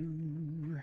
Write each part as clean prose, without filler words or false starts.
Ooh.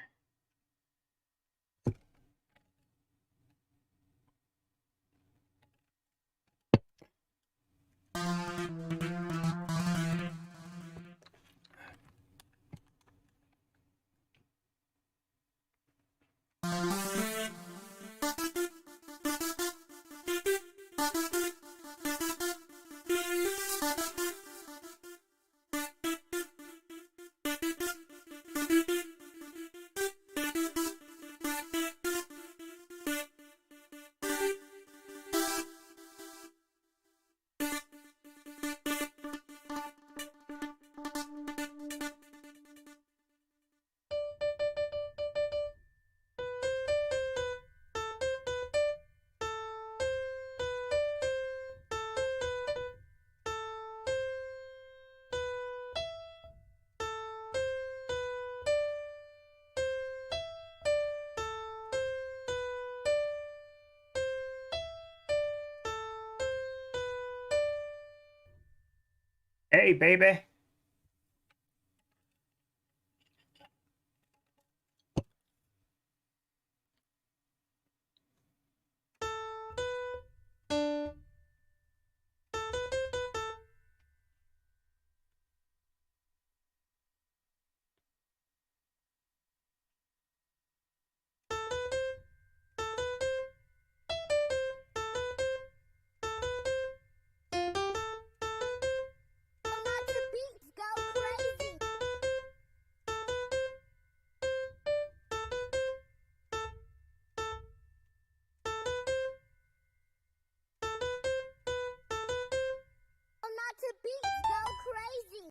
Hey, baby. Not the beats go crazy. Not the beats go crazy.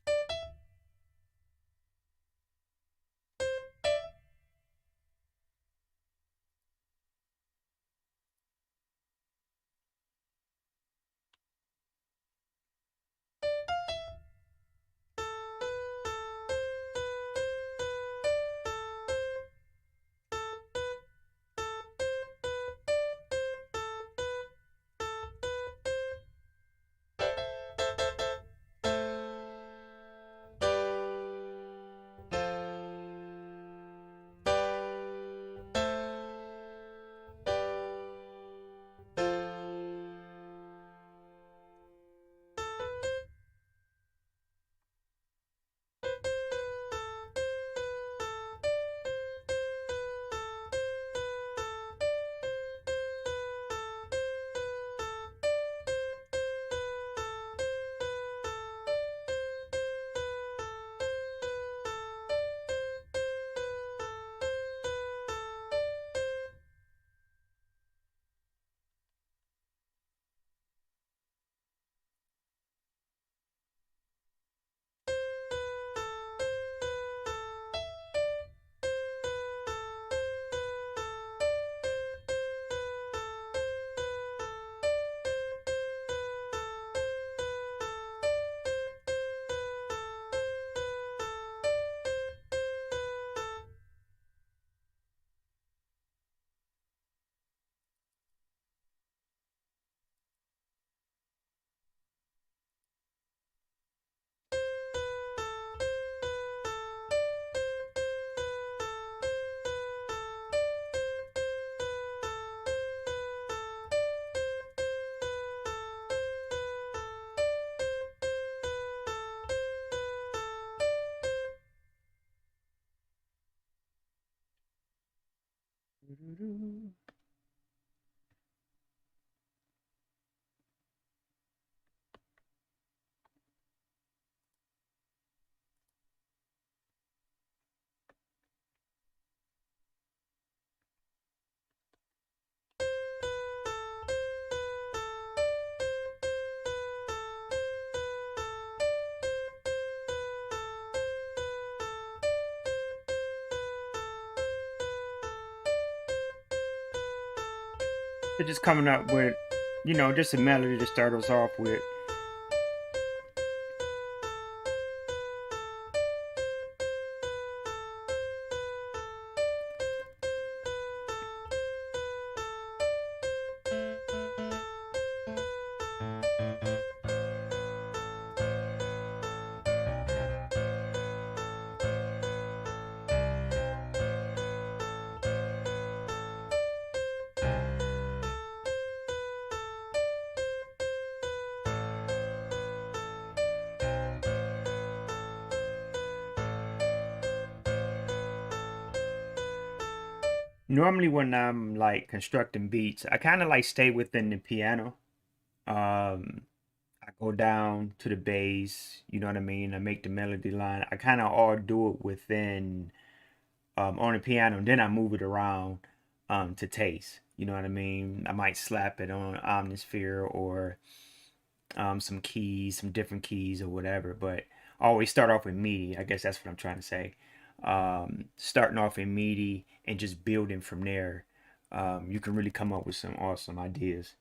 They're just coming up with, just a melody to start us off with. Normally when I'm like constructing beats, I kind of like stay within the piano. Um, I go down to the bass, you know what I mean? I make the melody line. I kind of all do it within on the piano, and then I move it around to taste. You know what I mean? I might slap it on Omnisphere or some keys, some different keys or whatever. But I always start off with MIDI. I guess that's what I'm trying to say. Starting off in MIDI and just building from there. You can really come up with some awesome ideas.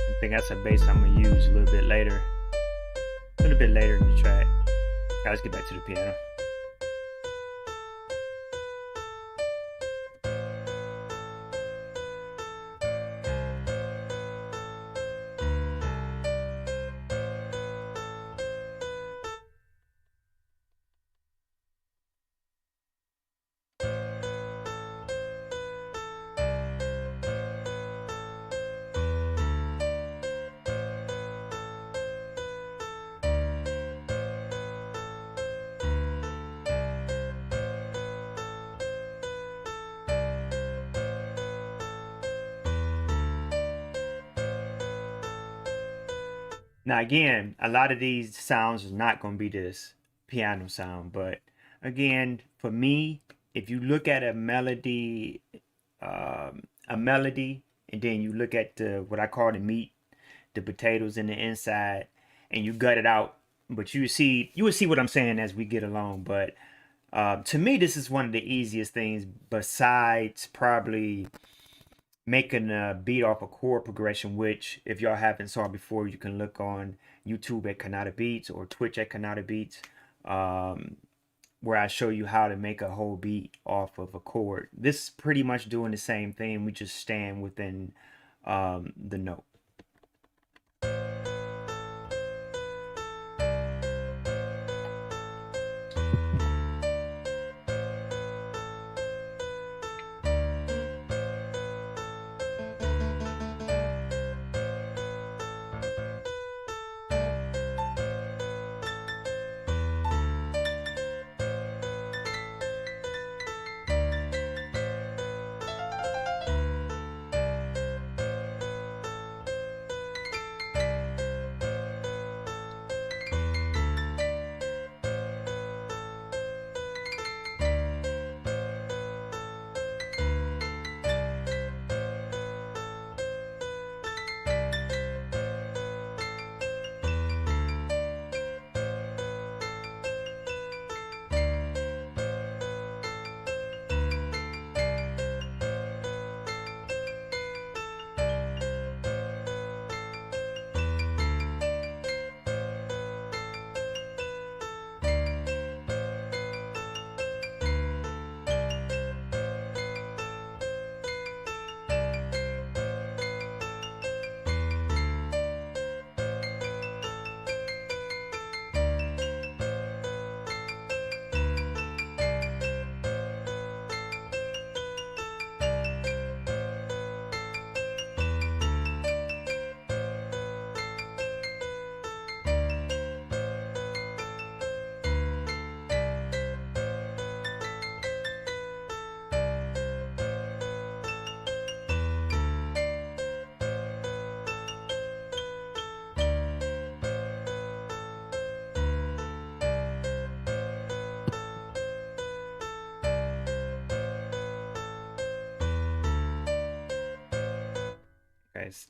I think that's a bass I'm gonna use a little bit later. A little bit later in the track. Let's get back to the piano. Now again, a lot of these sounds is not going to be this piano sound, but again, for me, if you look at a melody, and then you look at the what I call the meat, the potatoes in the inside, and you gut it out, but you will see what I'm saying as we get along. But to me, this is one of the easiest things besides probably making a beat off a chord progression, which if y'all haven't saw before, you can look on YouTube at Kanata Beats or Twitch at Kanata Beats, um, where I show you how to make a whole beat off of a chord. This is pretty much doing the same thing. We just stand within the note. guys.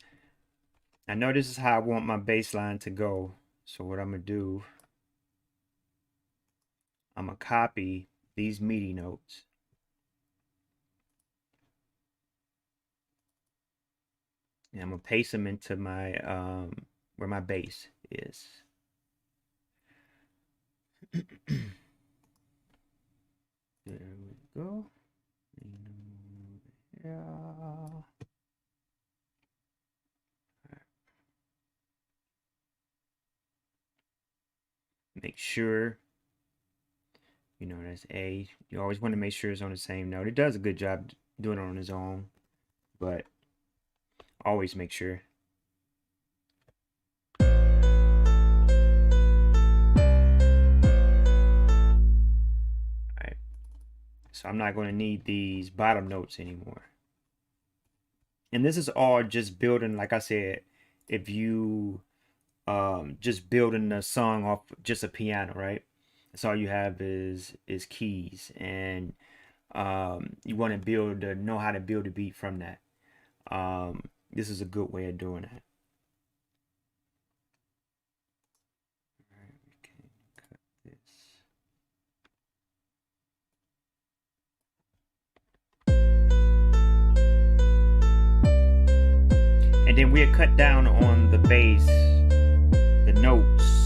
I know this is how I want my bass line to go. So what I'm gonna do, I'm gonna copy these MIDI notes. And I'm gonna paste them into my where my bass is. There we go. Yeah. Make sure, you know, that's A. You always want to make sure it's on the same note. It does a good job doing it on its own, but always make sure. Alright. So I'm not going to need these bottom notes anymore. And this is all just building, like I said, if you just building a song off just a piano, right? That's all you have is keys, and you want to know how to build a beat from that. This is a good way of doing that. All right, we can cut this. And then we'll cut down on the bass, the notes.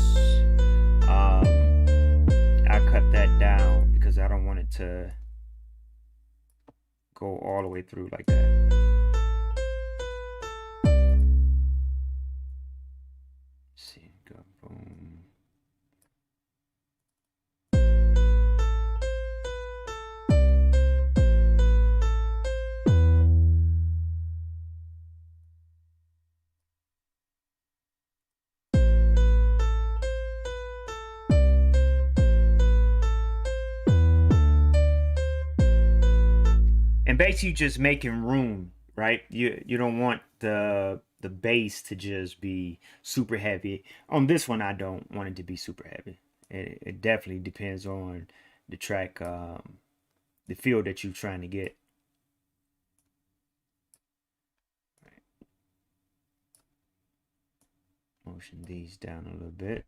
I'll cut that down because I don't want it to go all the way through like that. Let's see, go boom. And basically just making room, right? You don't want the bass to just be super heavy. On this one, I don't want it to be super heavy. It definitely depends on the track, the feel that you're trying to get. Right. Motion these down a little bit.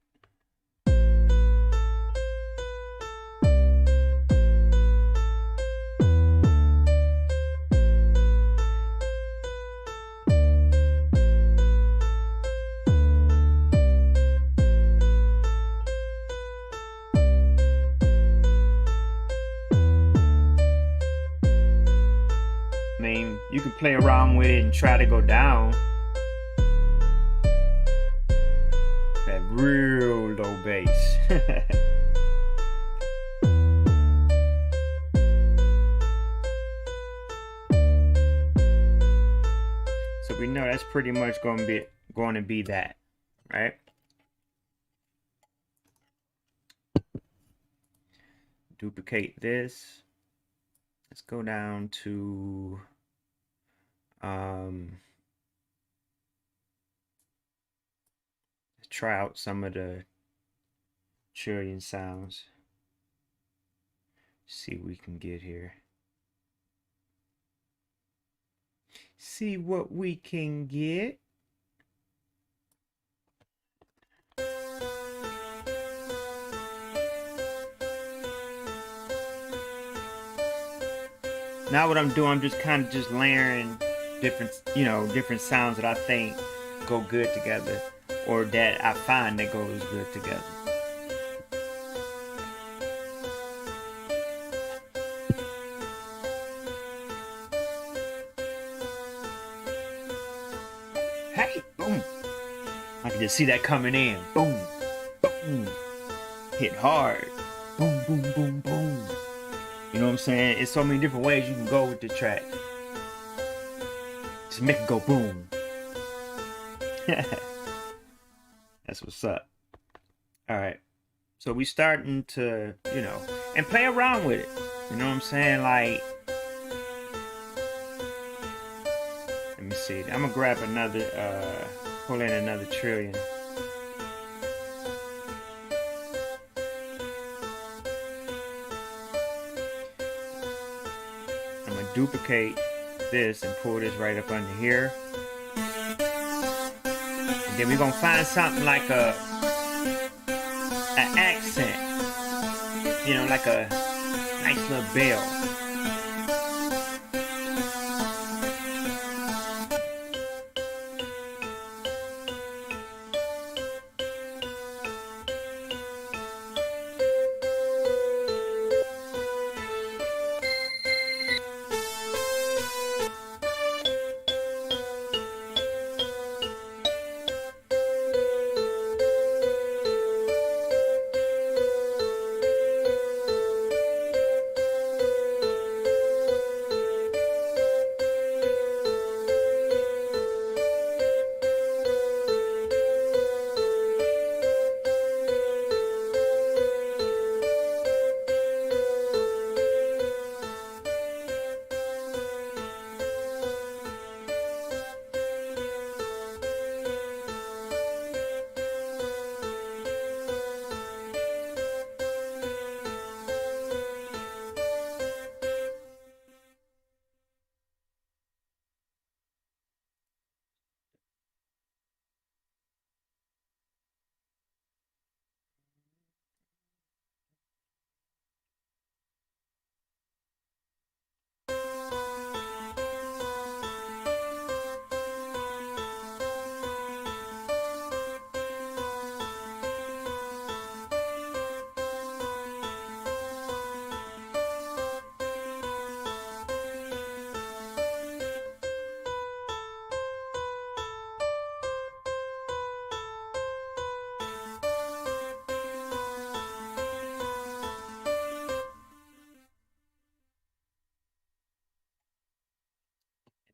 You can play around with it and try to go down. That real low bass. So we know that's pretty much going to be that, right? Duplicate this. Let's go down to let's try out some of the trillion sounds. See what we can get here. See what we can get. Now what I'm doing, I'm just kind of just layering different sounds that I think go good together, or that I find that goes good together. Hey, boom. I can just see that coming in. Boom, boom. Hit hard. Boom, boom, boom, boom. You know what I'm saying? It's so many different ways you can go with the track. Just make it go boom. That's what's up. All right. So we starting to, and play around with it. You know what I'm saying? Like, let me see. I'm gonna grab another, pull in another trillion. I'm gonna duplicate this and pull this right up under here. Then we're gonna find something like an accent, you know, like a nice little bell.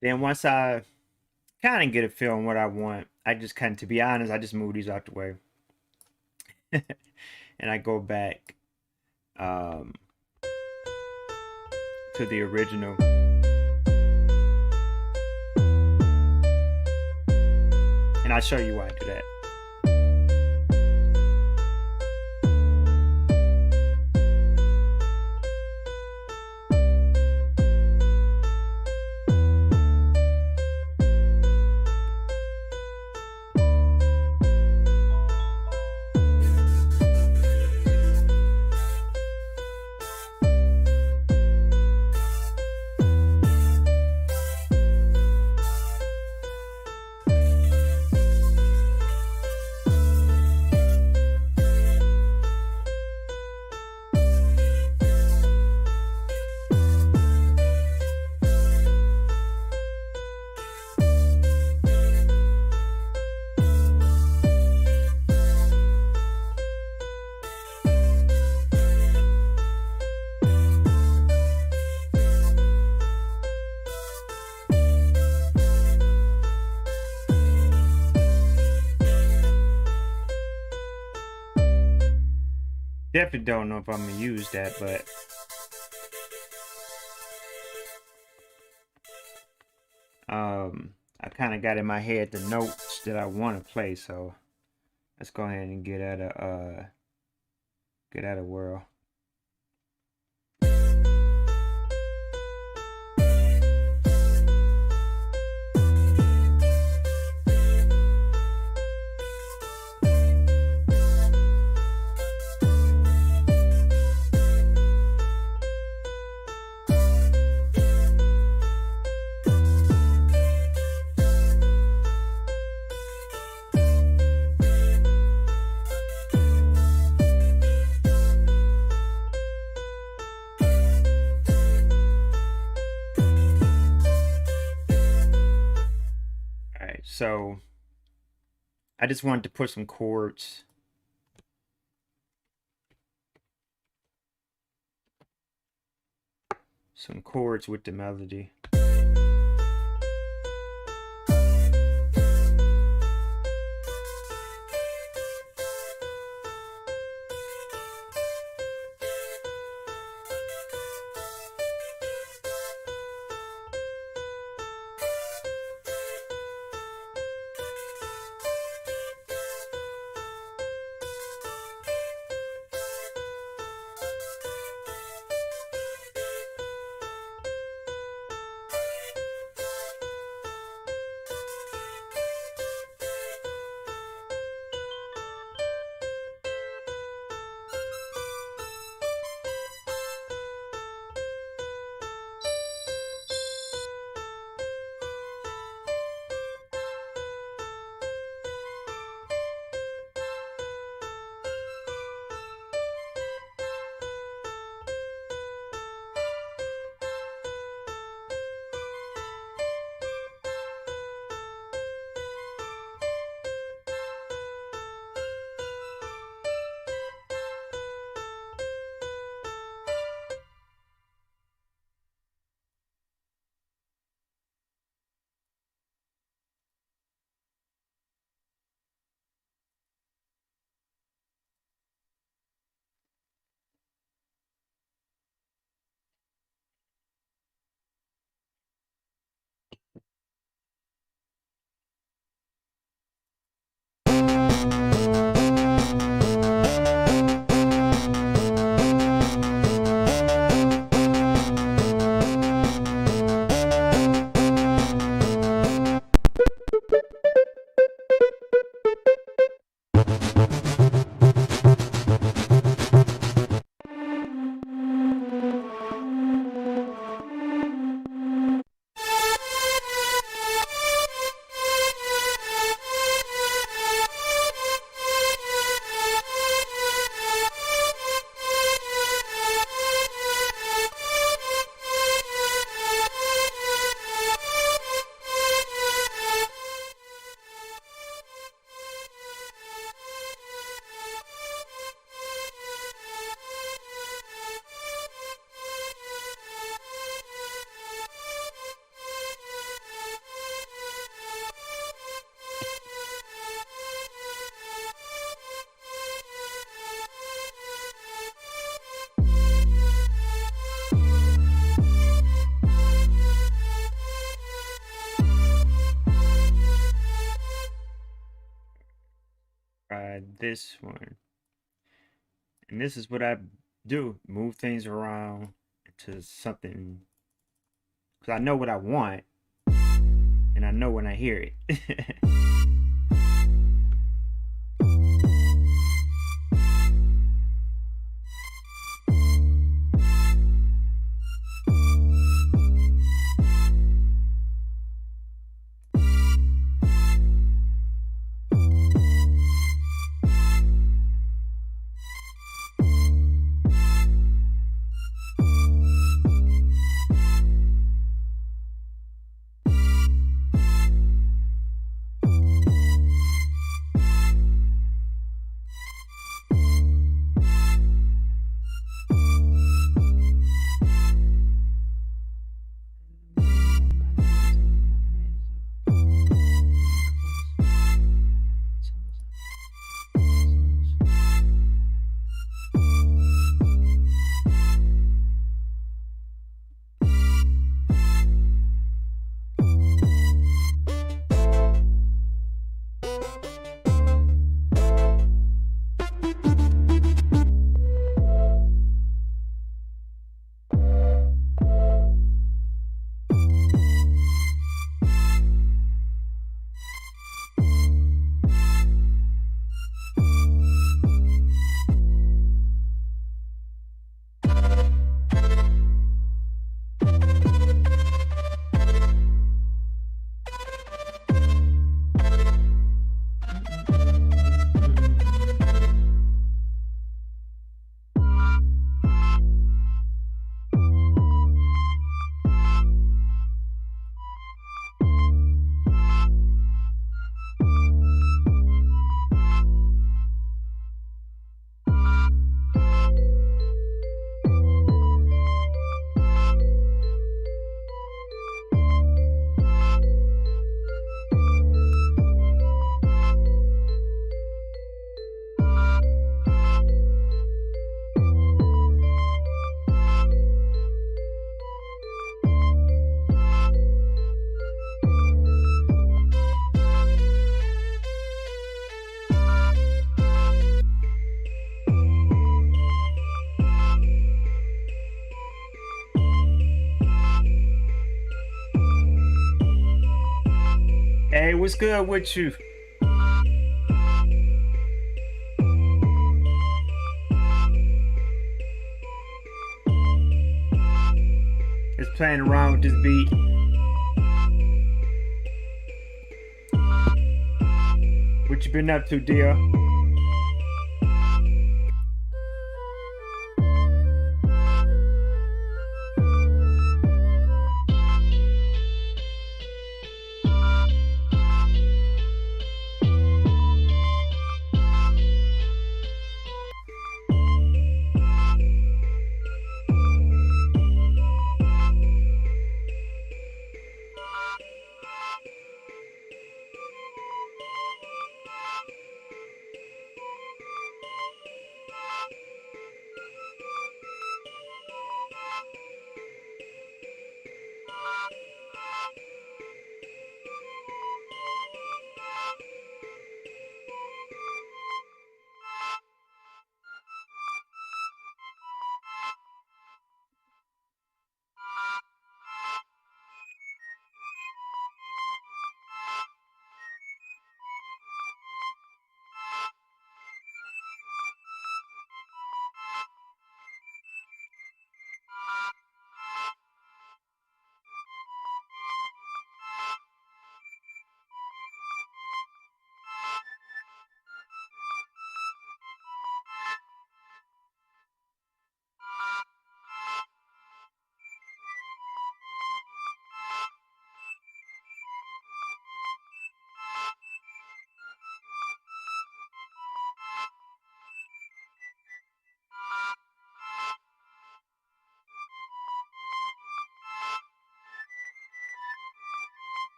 Then once I kind of get a feel on what I want, I just kind of, to be honest, I just move these out the way. And I go back um, to the original. And I'll show you why I do that. Definitely don't know if I'm gonna use that, but I kind of got in my head the notes that I want to play, so let's go ahead and get out of whirl. So I just wanted to put some chords. Some chords with the melody. this one. And this is what I do. Move things around to something. Because I know what I want. And I know when I hear it. Hey, what's good with you? Just playing around with this beat. What you been up to, dear?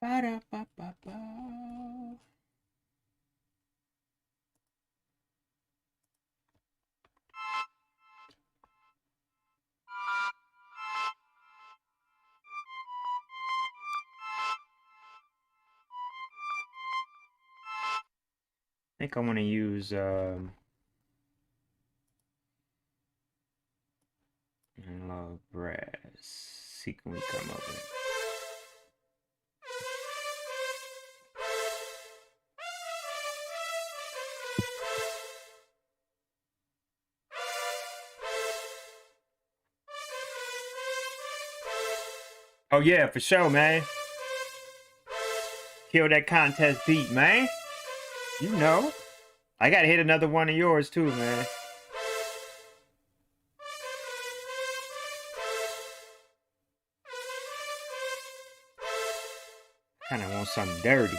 Ba-da-ba-ba-ba. think I want to use analog brass. See can we come up with. Oh yeah, for sure, man. Kill that contest beat, man. You know. I gotta hit another one of yours too, man. Kinda want something dirty.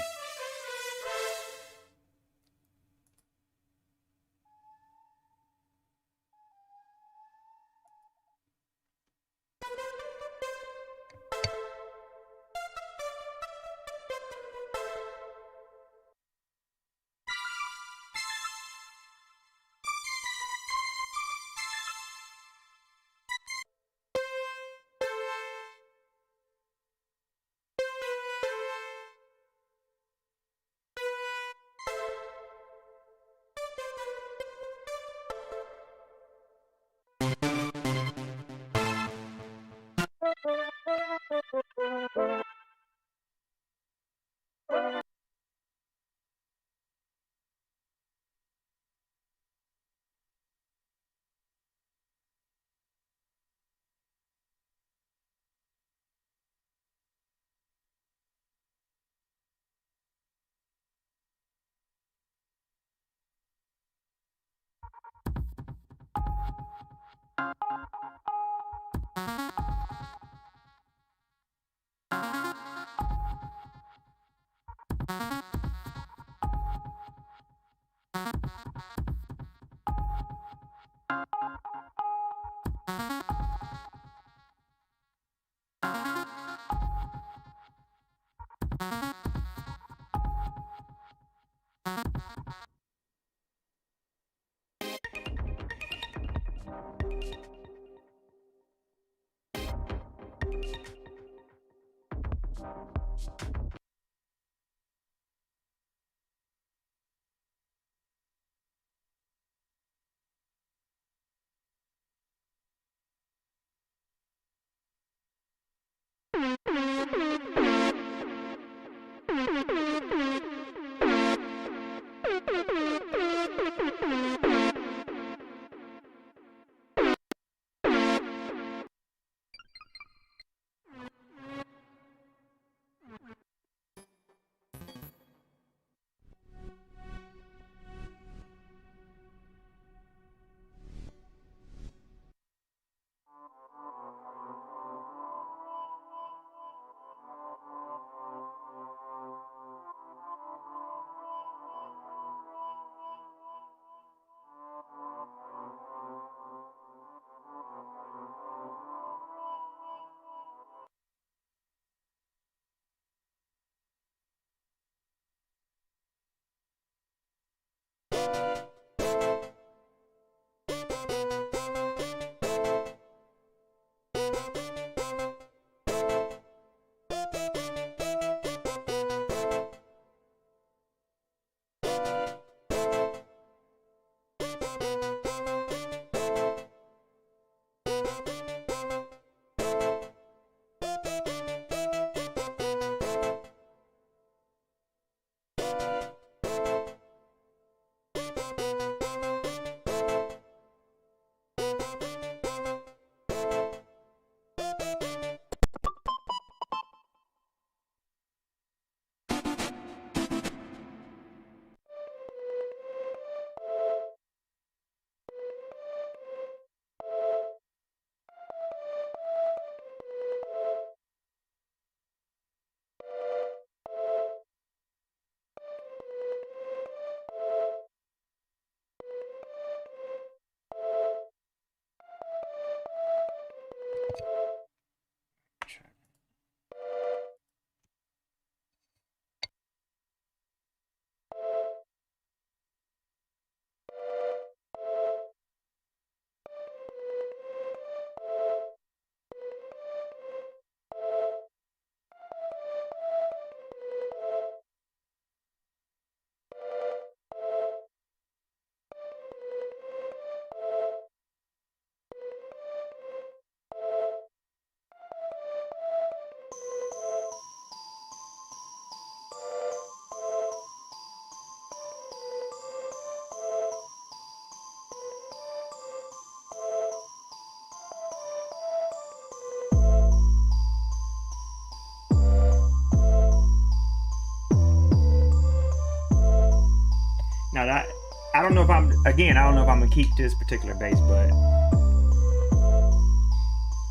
Now that I don't know if I'm again, I don't know if I'm gonna keep this particular bass, but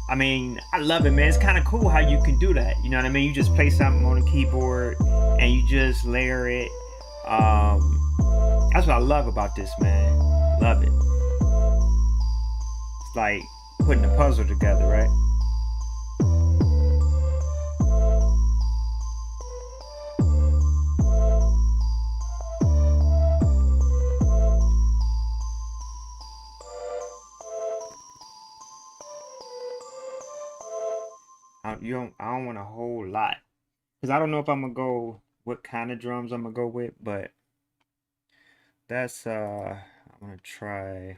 I mean, I love it, man. It's kind of cool how you can do that. You know what I mean? You just play something on the keyboard and you just layer it. That's what I love about this, man. Love it. It's like putting a puzzle together, right? I don't want a whole lot because I don't know if I'm gonna go what kind of drums I'm gonna go with, but that's I'm gonna try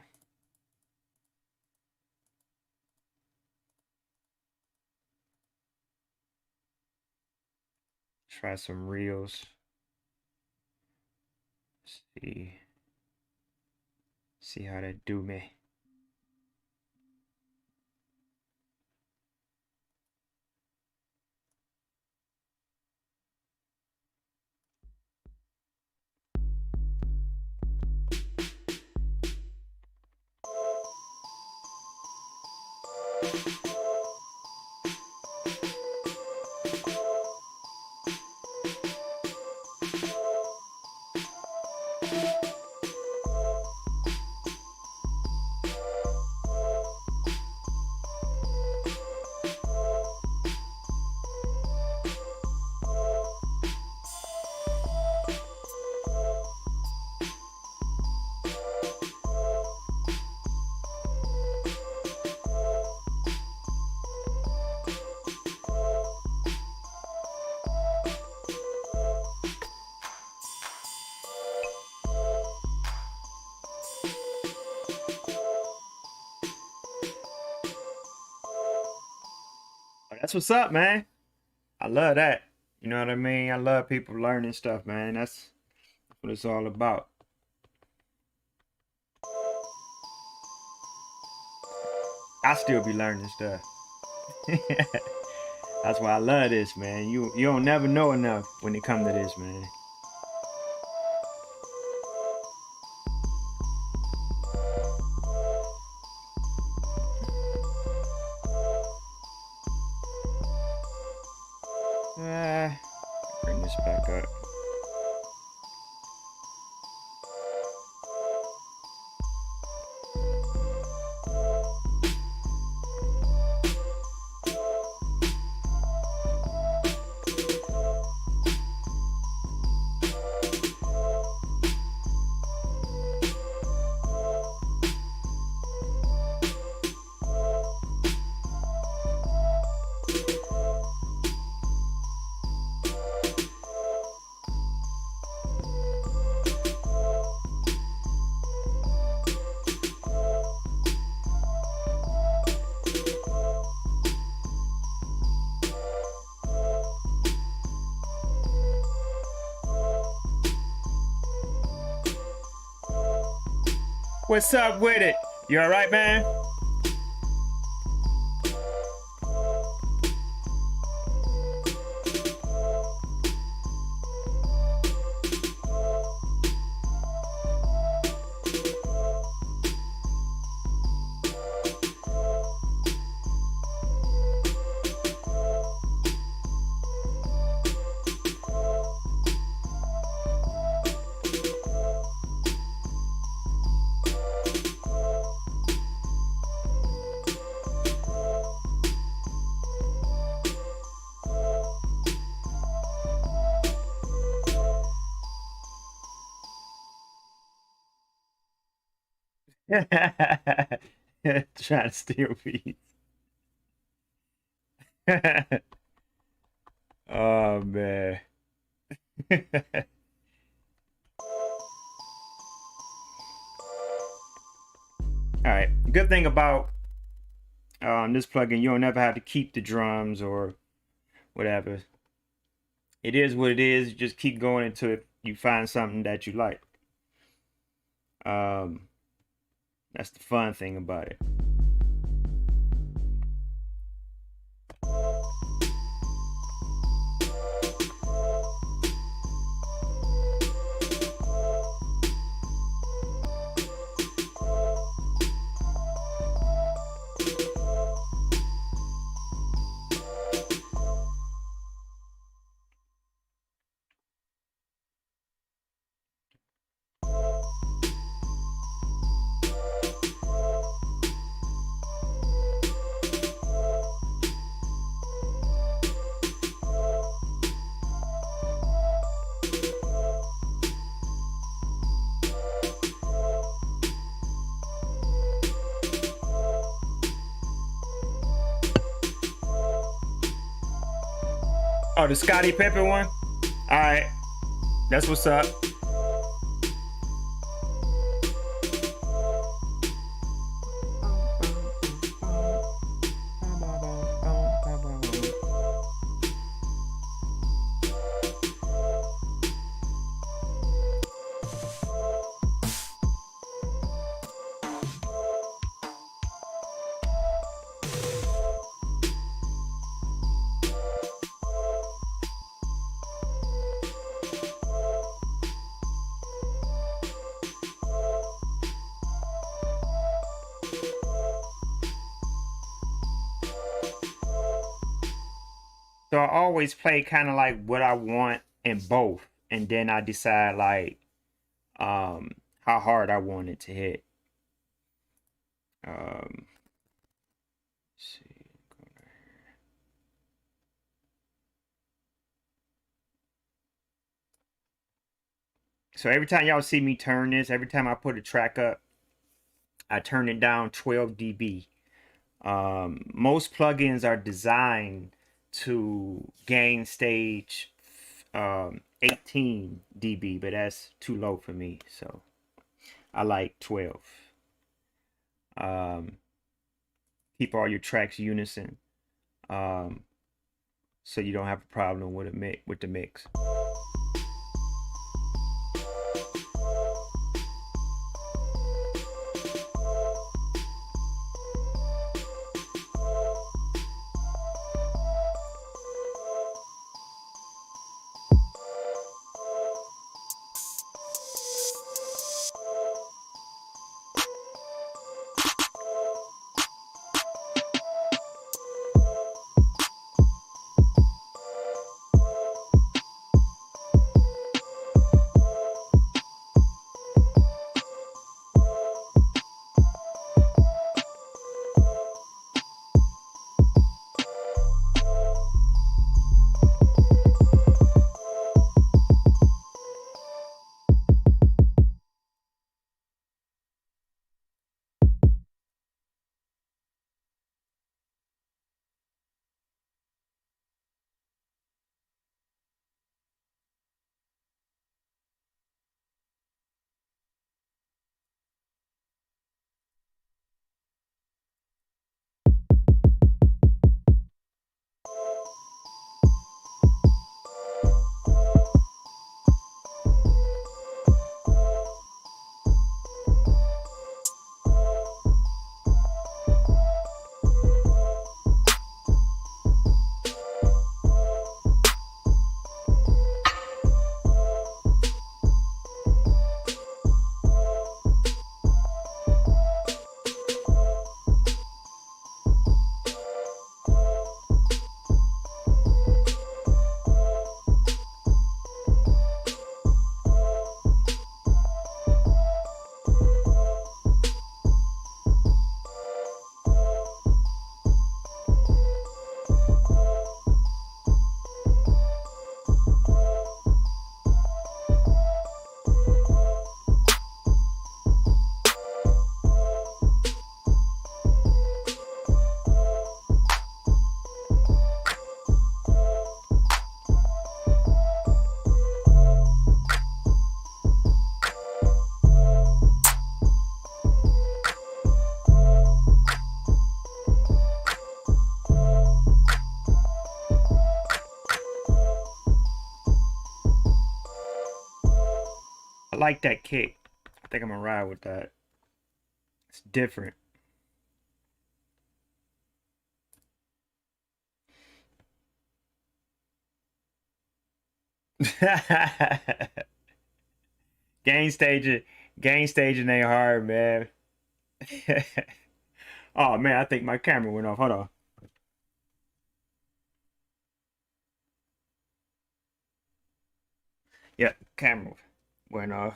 some reels. See how that do me. That's what's up, man. I love that. You know what I mean? I love people learning stuff, man. That's what it's all about. I still be learning stuff. That's why I love this, man. You don't never know enough when it comes to this, man. Bring this back up. What's up with it? You all right, man? Trying to steal beats. Oh man. All right. Good thing about this plugin, you don't never have to keep the drums or whatever. It is what it is. Just keep going until you find something that you like. That's the fun thing about it. Oh, the Scottie Pippen one? Alright. That's what's up. So I always play kind of like what I want in both, and then I decide like how hard I want it to hit. Let's see. So every time y'all see me turn this, every time I put a track up, I turn it down 12 dB. Most plugins are designed to gain stage 18 dB, but that's too low for me, so I like 12. Keep all your tracks unison, so you don't have a problem with the mix. I like that kick. I think I'm gonna ride with that. It's different. Game staging, game staging ain't hard, man. Oh man, I think my camera went off. Hold on. Yeah, camera went off.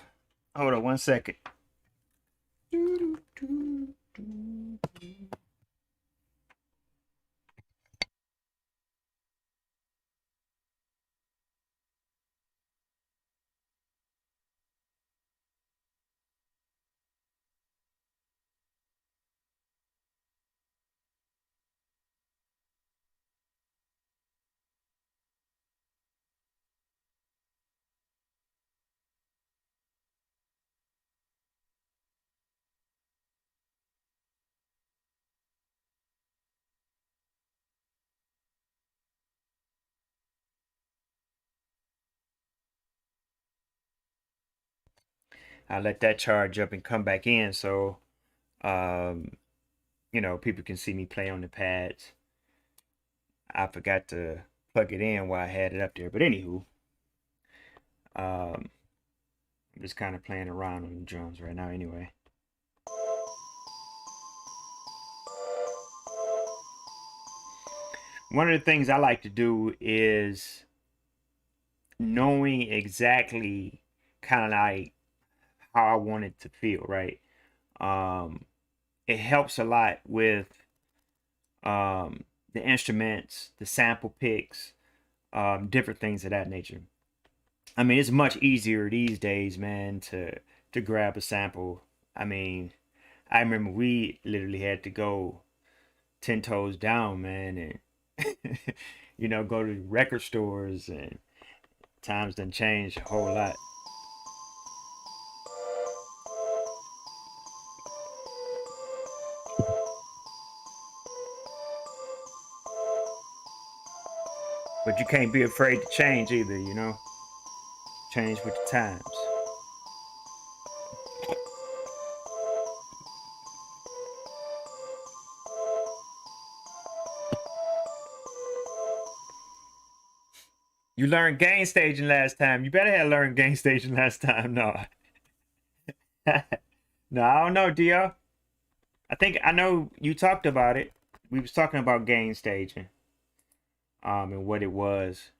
Hold on 1 second. I let that charge up and come back in so um, people can see me play on the pads. I forgot to plug it in while I had it up there. But anywho, um, I'm just kind of playing around on the drums right now anyway. One of the things I like to do is knowing exactly kind of like how I want it to feel, right? Um, it helps a lot with the instruments, the sample picks, different things of that nature. I mean, it's much easier these days, man, to grab a sample. I mean, I remember we literally had to go 10 toes down, man, and go to record stores, and times done changed a whole lot. But you can't be afraid to change either. Change with the times. You learned gain staging last time. You better have learned gain staging last time. No. No, I don't know, Dio. I know you talked about it. We was talking about gain staging, and what it was.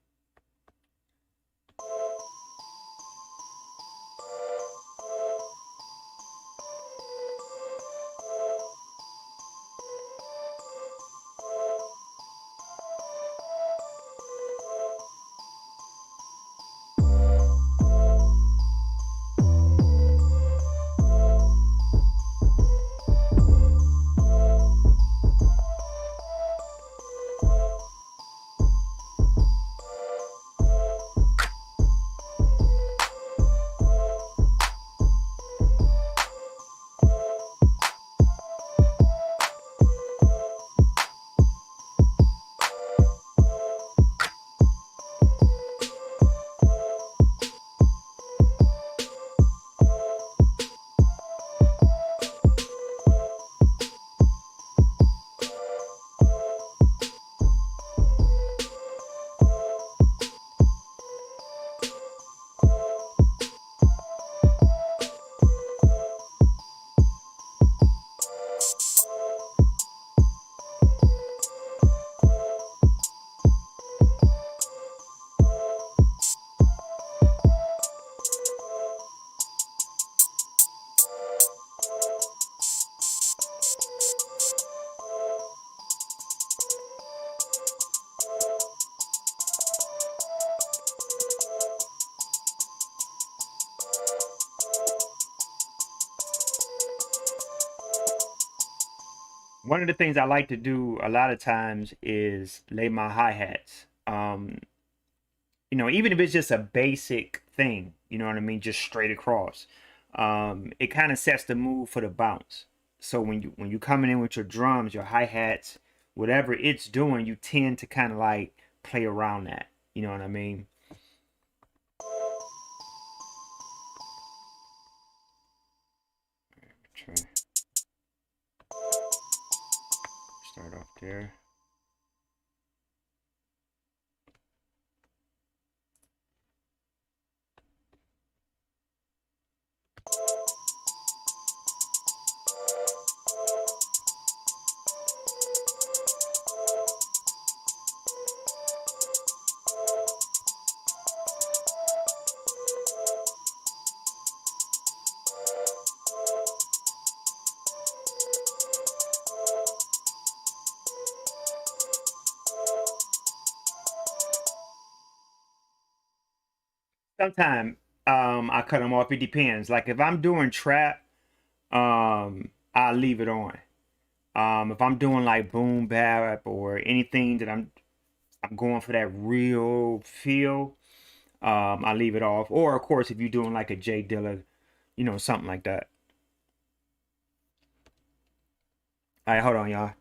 One of the things I like to do a lot of times is lay my hi-hats. Even if it's just a basic thing, you know what I mean, just straight across. It kind of sets the mood for the bounce. So when you coming in with your drums, your hi-hats, whatever it's doing, you tend to kind of like play around that. You know what I mean? Try start off there. Sometimes I cut them off. It depends. Like if I'm doing trap, I leave it on. If I'm doing like boom bap or anything that I'm going for that real feel, I leave it off. Or of course, if you're doing like a Jay Dilla, something like that. All right, hold on, y'all.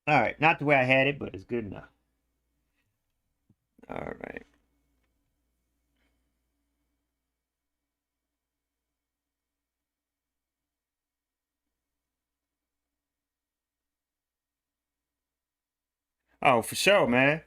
All right, not the way I had it, but it's good enough. All right. Oh, for sure, man.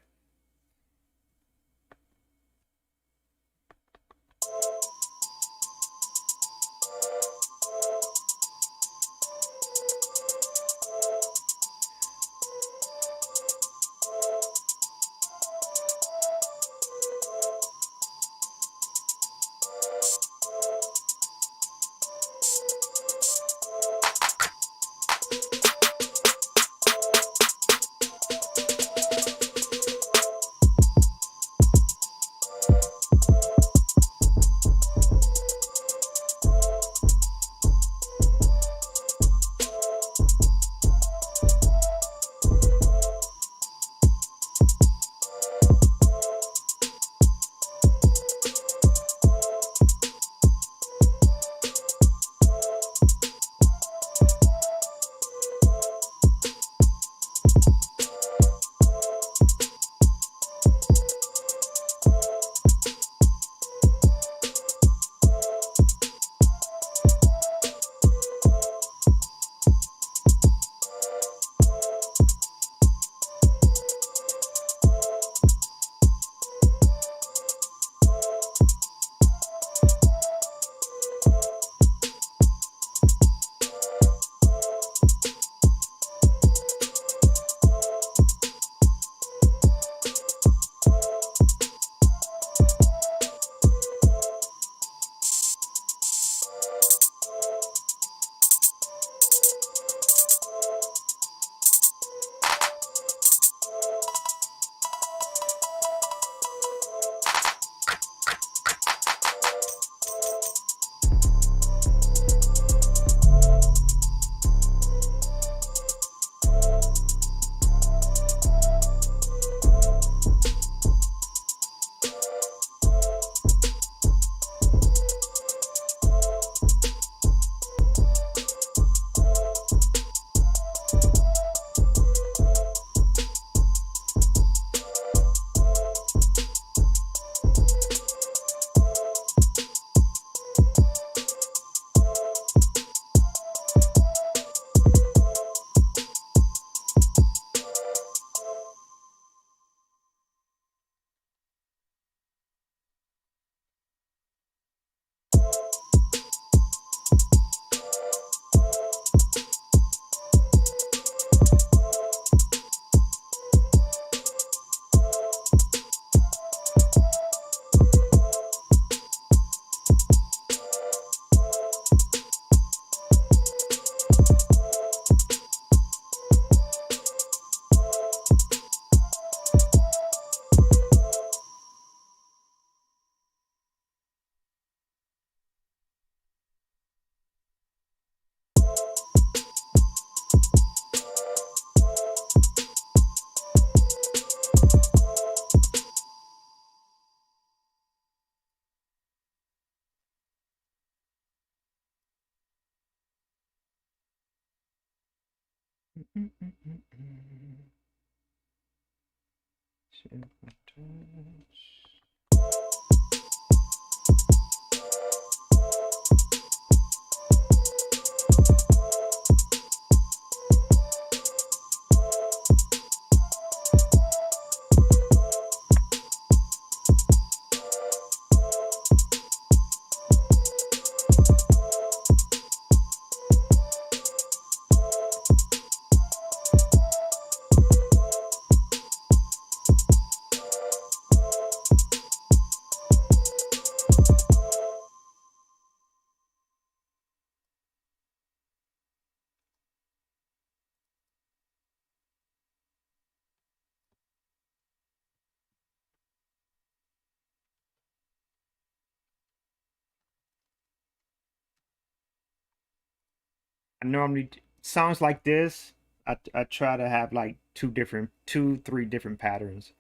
I normally songs like this. I try to have like three different patterns,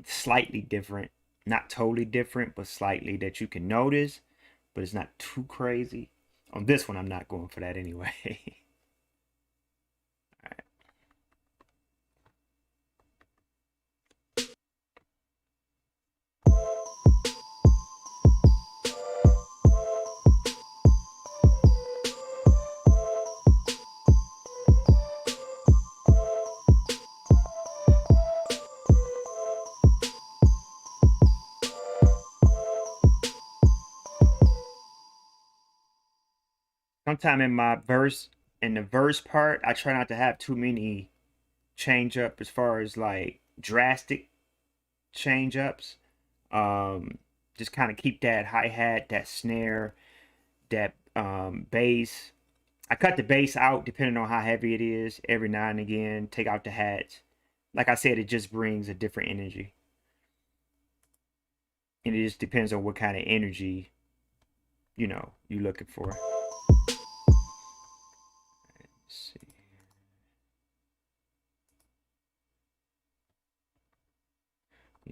slightly different, not totally different, but slightly that you can notice, but it's not too crazy. On this one, I'm not going for that anyway. Sometime in the verse part, I try not to have too many change up as far as like drastic change ups. Um, just kind of keep that hi hat, that snare, that bass. I cut the bass out depending on how heavy it is every now and again. Take out the hats. Like I said, it just brings a different energy, and it just depends on what kind of energy you're looking for. Let's see.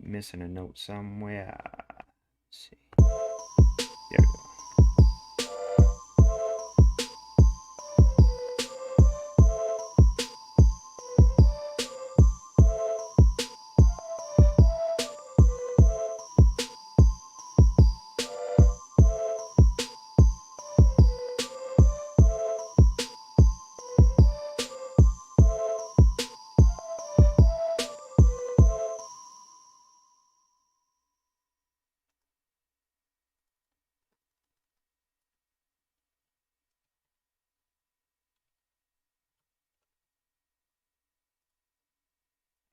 Missing a note somewhere. Let's see. There we go.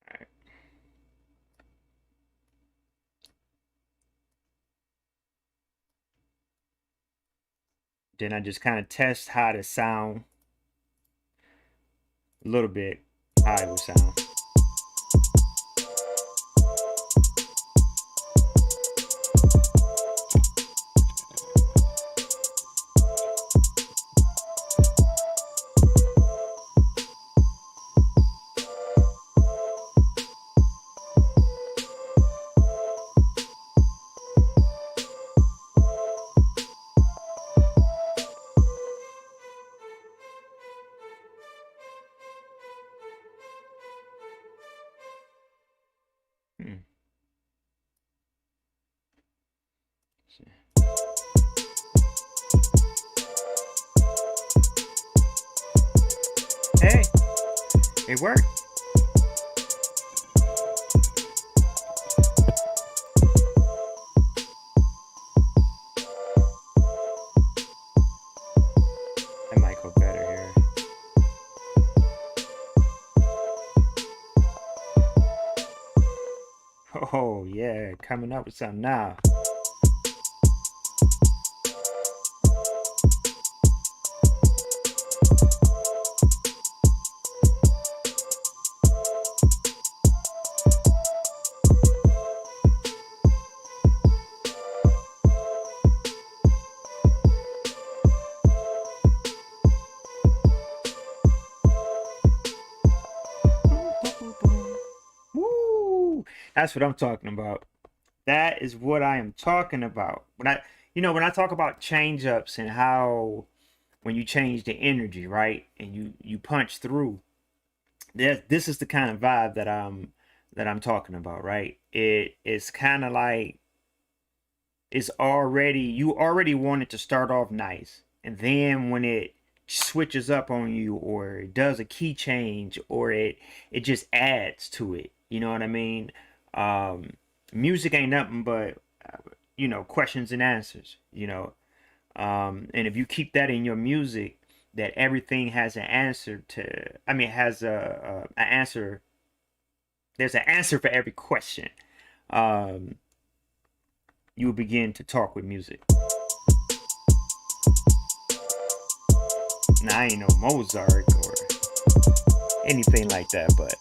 All right. Then I just kind of test how to sound a little bit, how it will sound. Hmm. Hey, it worked. That might go better here. Oh yeah, coming up with something now. Woo! That's what I'm talking about. That is what I am talking about. When I talk about change ups and how when you change the energy, right, and you punch through, this is the kind of vibe that I'm talking about, right? It's kind of like you already want it to start off nice, and then when it switches up on you or it does a key change or it just adds to it, you know what I mean? um Music ain't nothing but questions and answers, and if you keep that in your music, that everything has an answer to, I mean, has an answer. There's an answer for every question. um you will begin to talk with music. Now, I ain't no Mozart or anything like that, but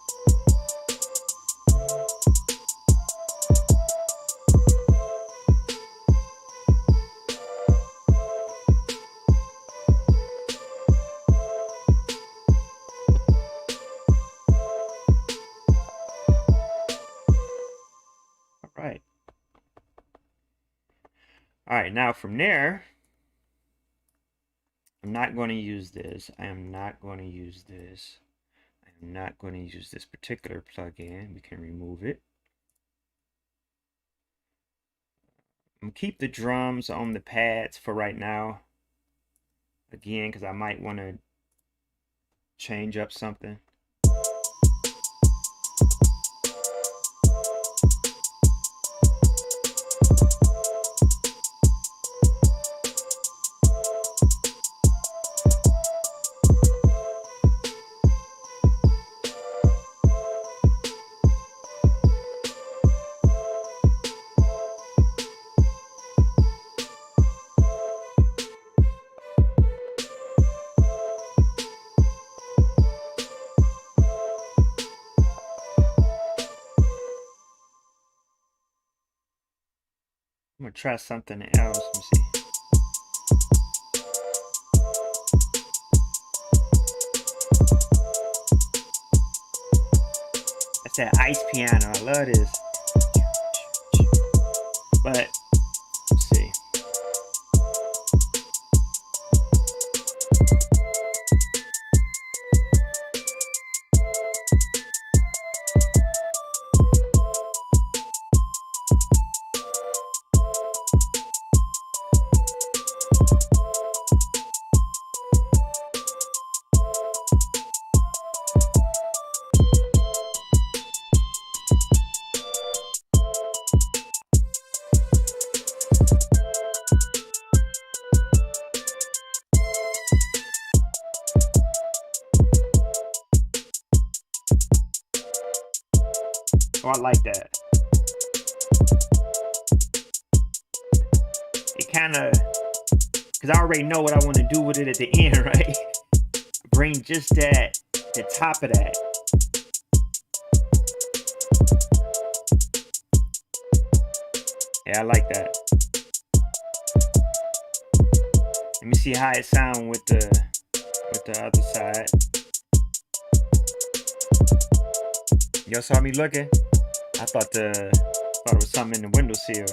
right, now from there, I'm not going to use this. I am not going to use this. I am not going to use this particular plugin. We can remove it. I'm gonna keep the drums on the pads for right now. Again, because I might want to change up something. I'm gonna try something else. Let me see. That's that ice piano. I love this. But let's see. Oh, I like that. It kind of, because I already know what I want to do with it at the end, right? Bring just that, the top of that. Yeah, I like that. Let me see how it sounds with the other side. Y'all saw me looking? I thought it was something in the windowsill.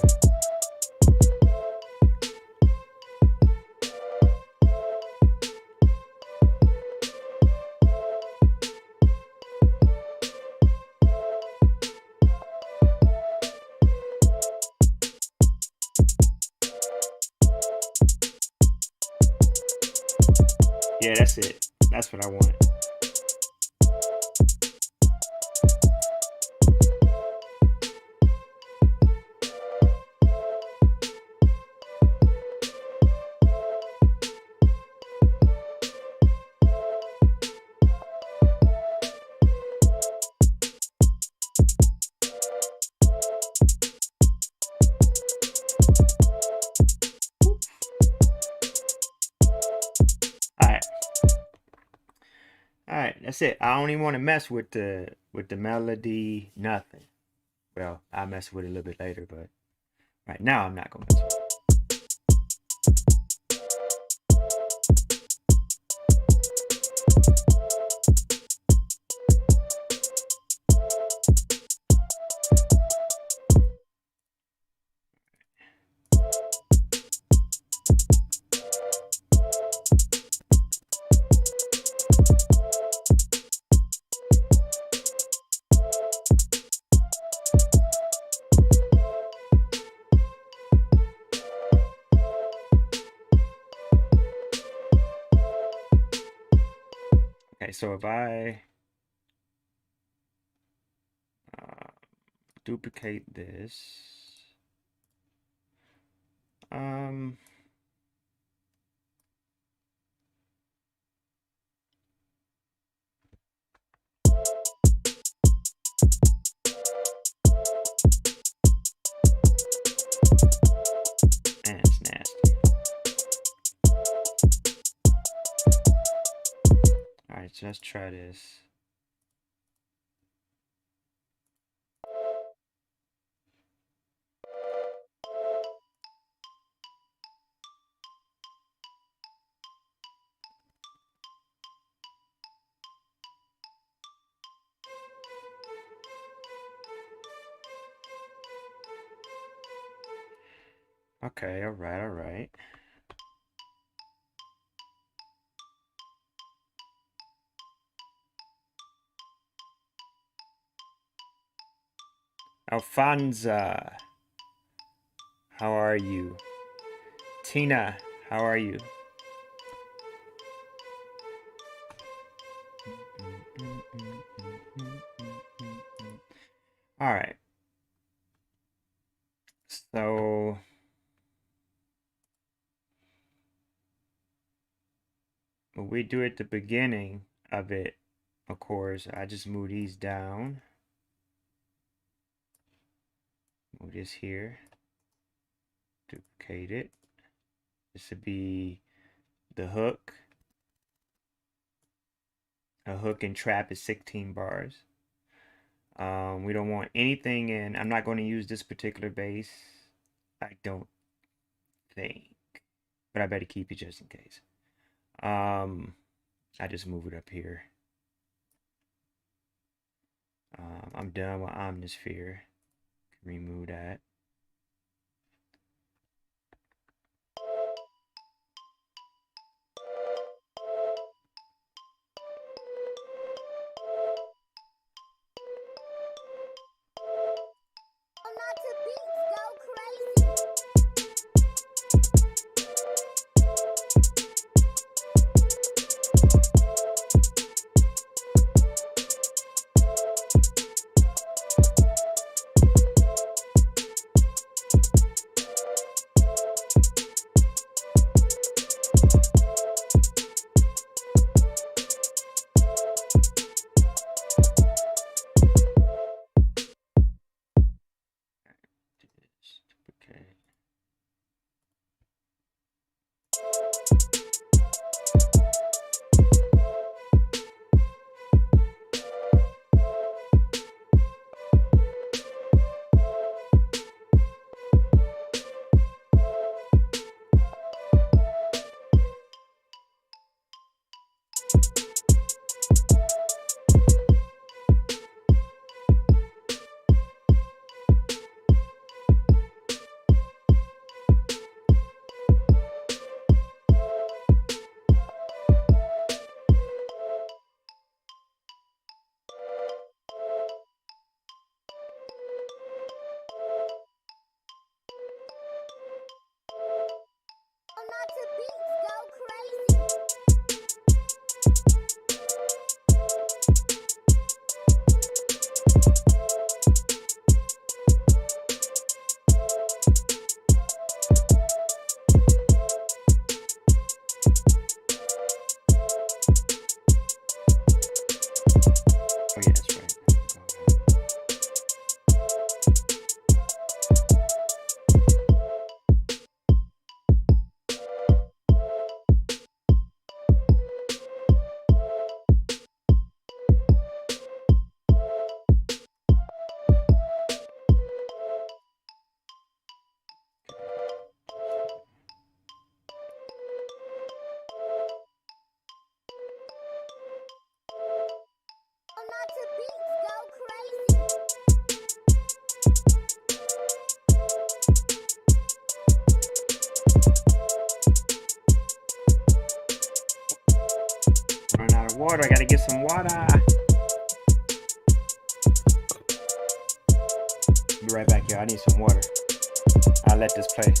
Yeah, that's it. That's what I wanted. Alright, that's it. I don't even want to mess with the melody, nothing. Well, I'll mess with it a little bit later, but right now I'm not gonna mess with it. Okay, so if I duplicate this, and it's nasty. Alright, so let's try this. Okay, all right, all right. Alfonza, how are you? Tina, how are you? All right. So what we do at the beginning of it, of course, I just move these down. Move this here. Duplicate it. This would be the hook. A hook and trap is 16 bars. We don't want anything in. I'm not going to use this particular base. I don't think. But I better keep it just in case. I just move it up here. I'm done with Omnisphere. Remove that. Duplicate. Oh yeah, that's right. Run out of water. I gotta get some water. Be right back, y'all. I need some water. I'll let this play.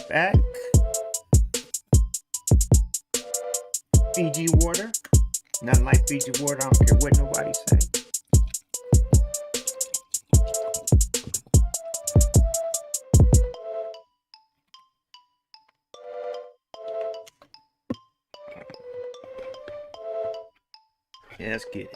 back. Fiji water. Nothing like Fiji water. I don't care what nobody say. Yeah, let's get it.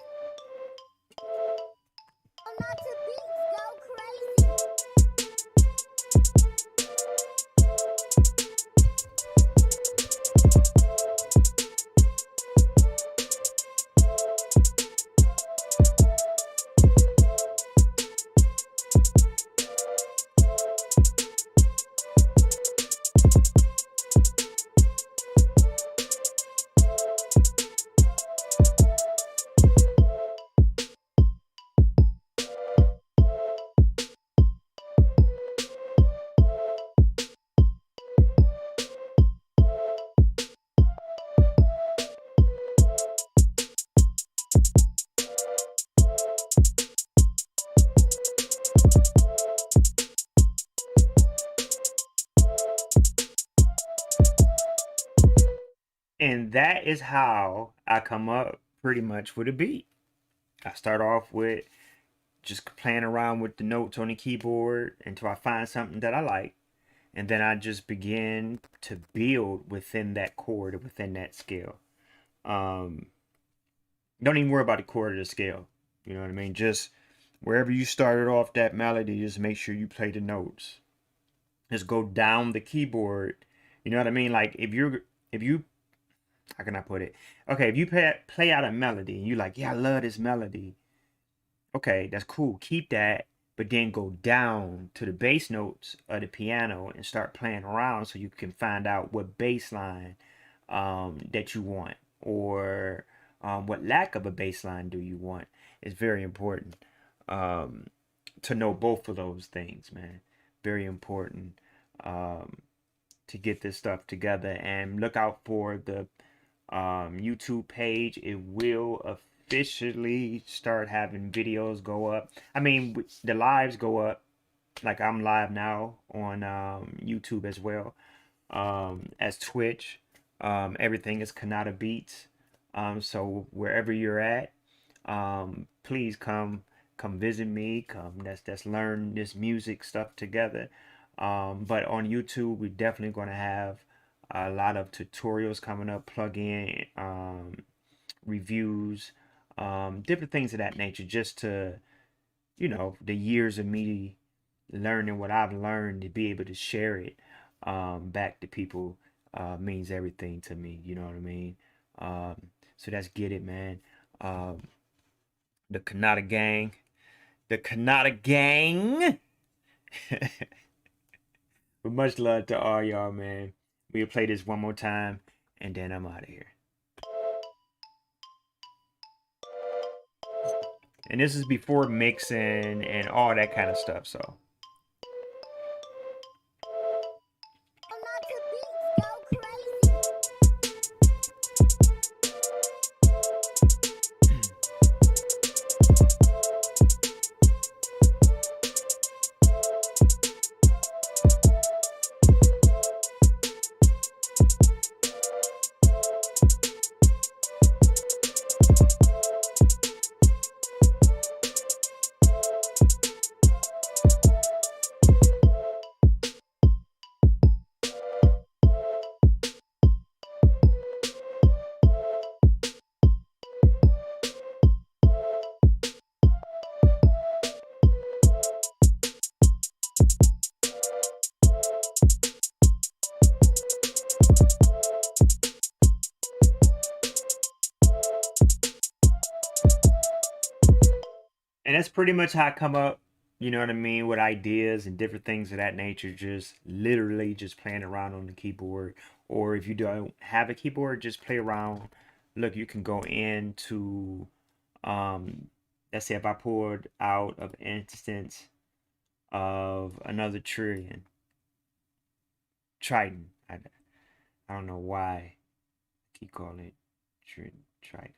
And that is how I come up pretty much with a beat. I start off with just playing around with the notes on the keyboard until I find something that I like. And then I just begin to build within that chord or within that scale. Um, don't even worry about the chord or the scale. You know what I mean? Just wherever you started off that melody, just make sure you play the notes. Just go down the keyboard. You know what I mean? Like if you how can I put it? Okay, if you play out a melody and you like, yeah, I love this melody. Okay, that's cool. Keep that, but then go down to the bass notes of the piano and start playing around so you can find out what bass line that you want, or what lack of a bass line do you want. It's very important um, to know both of those things, man. Very important um, to get this stuff together, and look out for the YouTube page. It will officially start having videos go up. I mean, the lives go up. Like I'm live now on YouTube as well as Twitch. Everything is Kanata Beats. So wherever you're at, please come visit me. Come let's learn this music stuff together. But on YouTube, we're definitely going to have a lot of tutorials coming up, plug-in reviews, different things of that nature, just to, the years of me learning what I've learned, to be able to share it back to people means everything to me. You know what I mean? So let's get it, man. The Kanata Gang. The Kanata Gang. But much love to all y'all, man. We'll play this one more time, and then I'm out of here. And this is before mixing and all that kind of stuff, so. And that's pretty much how I come up, you know what I mean, with ideas and different things of that nature. Just literally just playing around on the keyboard. Or if you don't have a keyboard, just play around. Look, you can go into, let's say if I pulled out of instance of another Triton. I don't know why I keep calling it Triton. I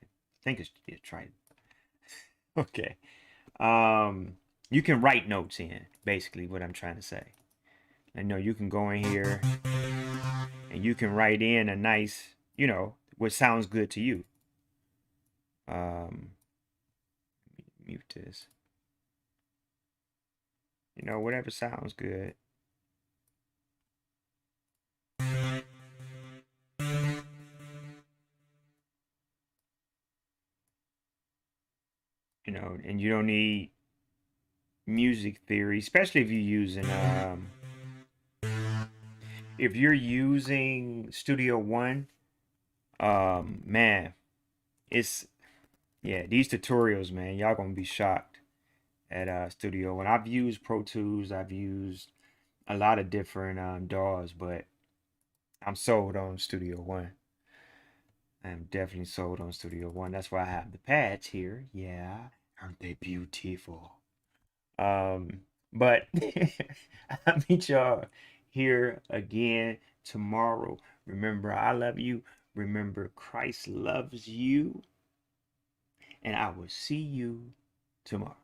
think it's Triton. Okay. You can write notes in, basically what I'm trying to say. I know you can go in here and you can write in a nice, what sounds good to you. Mute this. Whatever sounds good. And you don't need music theory, especially if you're using Studio One. Man, it's these tutorials, man, y'all gonna be shocked at Studio One. I've used Pro Tools, I've used a lot of different DAWs, but I'm sold on Studio One. I'm definitely sold on Studio One. That's why I have the pads here. Yeah, aren't they beautiful? But I'll meet y'all here again tomorrow. Remember, I love you. Remember, Christ loves you. And I will see you tomorrow.